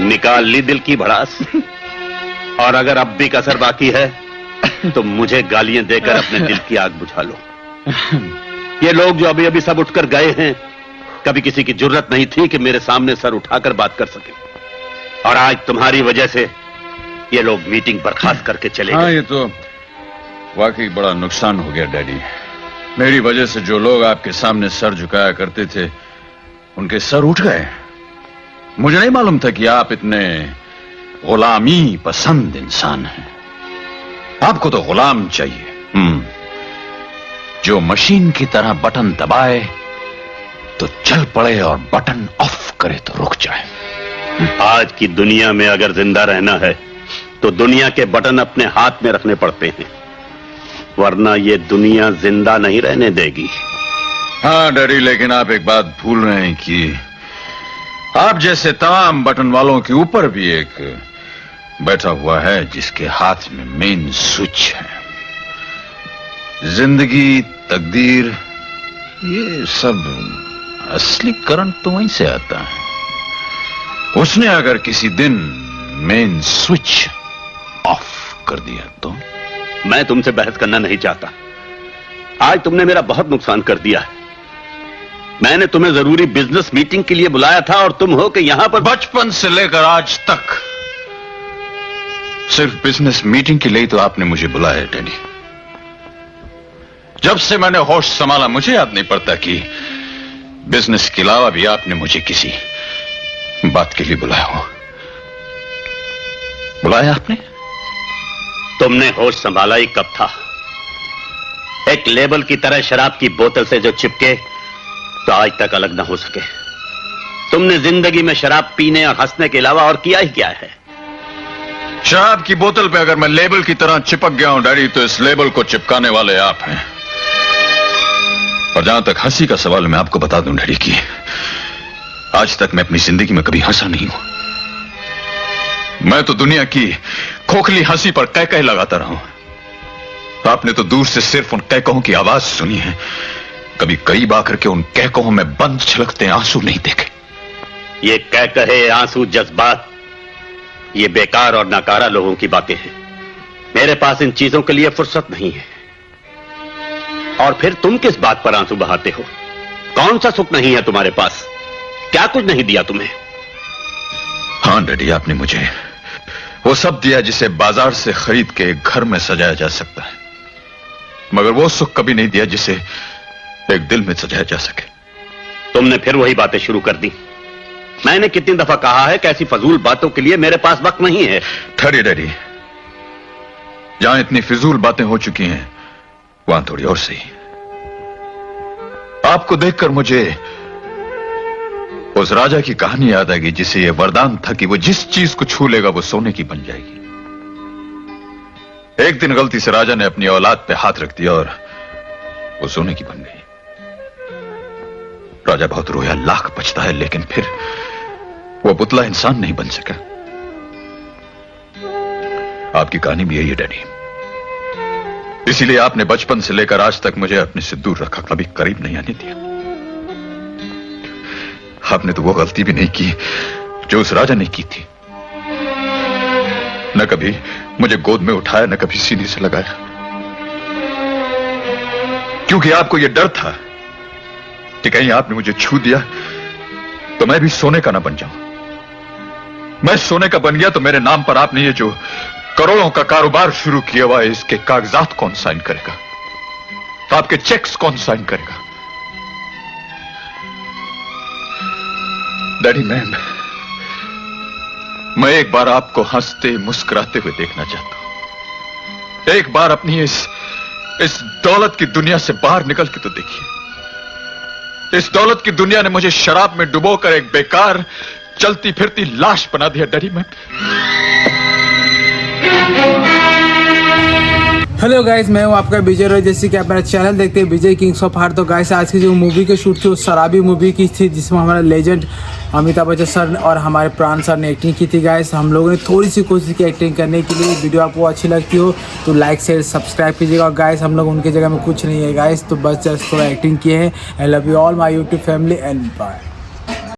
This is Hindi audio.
निकाल ली दिल की भड़ास। और अगर अब भी कसर बाकी है तो मुझे गालियां देकर अपने दिल की आग बुझा लो। ये लोग जो अभी अभी सब उठकर गए हैं, कभी किसी की जुर्रत नहीं थी कि मेरे सामने सर उठाकर बात कर सके, और आज तुम्हारी वजह से ये लोग मीटिंग बर्खास्त करके चले गए। हाँ, ये तो वाकई बड़ा नुकसान हो गया डैडी। मेरी वजह से जो लोग आपके सामने सर झुकाया करते थे, उनके सर उठ गए। मुझे नहीं मालूम था कि आप इतने गुलामी पसंद इंसान हैं। आपको तो गुलाम चाहिए, जो मशीन की तरह बटन दबाए तो चल पड़े और बटन ऑफ करे तो रुक जाए। आज की दुनिया में अगर जिंदा रहना है तो दुनिया के बटन अपने हाथ में रखने पड़ते हैं, वरना ये दुनिया जिंदा नहीं रहने देगी। हाँ डैडी, लेकिन आप एक बात भूल रहे हैं कि आप जैसे तमाम बटन वालों के ऊपर भी एक बैठा हुआ है जिसके हाथ में मेन स्विच है। जिंदगी, तकदीर, ये सब असली करंट तो वहीं से आता है। उसने अगर किसी दिन मेन स्विच ऑफ कर दिया तो। मैं तुमसे बहस करना नहीं चाहता। आज तुमने मेरा बहुत नुकसान कर दिया है। मैंने तुम्हें जरूरी बिजनेस मीटिंग के लिए बुलाया था और तुम हो कि यहां पर बचपन से लेकर आज तक सिर्फ बिजनेस मीटिंग के लिए तो आपने मुझे बुलाया डैडी। जब से मैंने होश संभाला मुझे याद नहीं पड़ता कि बिजनेस के अलावा भी आपने मुझे किसी बात के लिए बुलाया हो। बुलाया आपने? तुमने होश संभाला ही कब था? एक लेबल की तरह शराब की बोतल से जो चिपके तो आज तक अलग ना हो सके। तुमने जिंदगी में शराब पीने और हंसने के अलावा और किया ही क्या है? शराब की बोतल पे अगर मैं लेबल की तरह चिपक गया हूं डैडी, तो इस लेबल को चिपकाने वाले आप हैं। और जहां तक हंसी का सवाल, मैं आपको बता दूं डैडी कि आज तक मैं अपनी जिंदगी में कभी हंसा नहीं हूं। मैं तो दुनिया की खोखली हंसी पर कह कह लगाता रहा हूं। आपने तो दूर से सिर्फ उन कहकों की आवाज सुनी है, कभी कई बार करके उन कहकों में बंद छलकते आंसू नहीं देखे। ये कह कहे, आंसू, जज्बात, ये बेकार और नाकारा लोगों की बातें हैं। मेरे पास इन चीजों के लिए फुर्सत नहीं है। और फिर तुम किस बात पर आंसू बहाते हो? कौन सा सुख नहीं है तुम्हारे पास? क्या कुछ नहीं दिया तुम्हें? हाँ डैडी, आपने मुझे वो सब दिया जिसे बाजार से खरीद के घर में सजाया जा सकता है, मगर वो सुख कभी नहीं दिया जिसे एक दिल में सजाया जा सके। तुमने फिर वही बातें शुरू कर दी। मैंने कितनी दफा कहा है कि ऐसी फजूल बातों के लिए मेरे पास वक्त नहीं है। ठहरिए डैडी, जहां इतनी फिजूल बातें हो चुकी हैं वहां थोड़ी और सही। आपको देखकर मुझे उस राजा की कहानी याद आ गई जिसे यह वरदान था कि वो जिस चीज को छू लेगा वो सोने की बन जाएगी। एक दिन गलती से राजा ने अपनी औलाद पे हाथ रख दिया और वो सोने की बन गई। राजा बहुत रोया, लाख बचता है, लेकिन फिर वो पुतला इंसान नहीं बन सका। आपकी कहानी भी यही है डैडी। इसीलिए आपने बचपन से लेकर आज तक मुझे अपने से दूर रखा, कभी करीब नहीं आने दिया। आपने तो वो गलती भी नहीं की जो उस राजा ने की थी। न कभी मुझे गोद में उठाया, न कभी सीने से लगाया, क्योंकि आपको यह डर था कि कहीं आपने मुझे छू दिया तो मैं भी सोने का ना बन जाऊं। मैं सोने का बन गया तो मेरे नाम पर आपने ये जो करोड़ों का कारोबार शुरू किया हुआ है, इसके कागजात कौन साइन करेगा? आपके चेक्स कौन साइन करेगा? डैडी, मैं एक बार आपको हंसते मुस्कुराते हुए देखना चाहता हूं। एक बार अपनी इस दौलत की दुनिया से बाहर निकल के तो देखिए। इस दौलत की दुनिया ने मुझे शराब में डुबोकर एक बेकार चलती फिरती लाश बना दिया डैडी। मैं हेलो गाइस, मैं हूं आपका विजय रॉय। जैसे कि आप मेरा चैनल देखते हैं विजय किंग्स ऑफ हार्ट। तो गाइस, आज की जो मूवी की शूट थी वो शराबी मूवी की थी, जिसमें हमारा लेजेंड अमिताभ बच्चन सर और हमारे प्राण सर ने एक्टिंग की थी। गाइस, हम लोगों ने थोड़ी सी कोशिश की एक्टिंग करने के लिए। वीडियो आपको अच्छी लगती हो तो लाइक शेयर सब्सक्राइब कीजिएगा। और गाइस, हम लोग उनकी जगह में कुछ नहीं है गाइस, तो बस जस्ट थोड़ा एक्टिंग किए हैं। I love you all my YouTube family and bye.